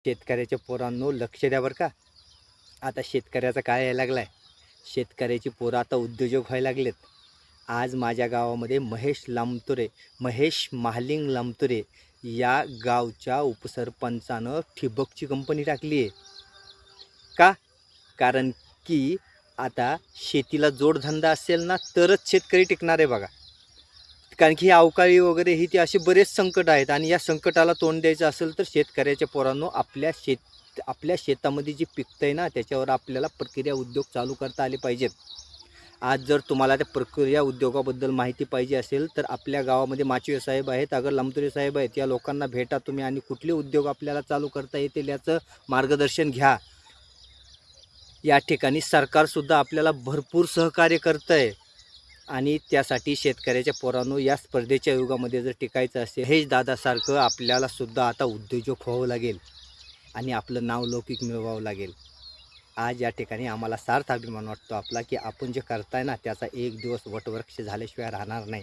शेतकऱ्याच्या पोरांनो लक्ष द्या बरं का. आता शेतकऱ्याचा काय यायला लागला आहे, शेतकऱ्याची पोरं आता उद्योजक व्हायला लागलेत. आज माझ्या गावामध्ये महेश महालिंग लामतुरे या गावच्या उपसरपंचानं ठिबकची कंपनी टाकली आहे. का? कारण की आता शेतीला जोडधंदा असेल ना तरच शेतकरी टिकणार आहे बघा. कारण की अवकाळी वगैरे ही ते असे बरेच संकट आहेत आणि या संकटाला तोंड द्यायचं असेल तर शेतकऱ्याच्या पोरांनो आपल्या शेतामध्ये जे पिकतं आहे ना त्याच्यावर आपल्याला प्रक्रिया उद्योग चालू करता आले पाहिजेत. आज जर तुम्हाला त्या प्रक्रिया उद्योगाबद्दल माहिती पाहिजे असेल तर आपल्या गावामध्ये माचवे साहेब आहेत, अगर लामतुरे साहेब आहेत, या लोकांना भेटा तुम्ही आणि कुठले उद्योग आपल्याला चालू करता येतील याचं मार्गदर्शन घ्या. या ठिकाणी सरकारसुद्धा आपल्याला भरपूर सहकार्य करतं आहे आणि त्यासाठी शेतकऱ्याच्या पोरांनो या स्पर्धेच्या युगामध्ये जर टिकायचं असेल हेच दादासारखं आपल्यालासुद्धा आता उद्योजक व्हावं लागेल आणि आपलं नाव लौकिक मिळवावं लागेल. आज या ठिकाणी आम्हाला सार्थ अभिमान वाटतो आपला की आपण जे करताय ना त्याचा एक दिवस वटवृक्ष झाल्याशिवाय राहणार नाही.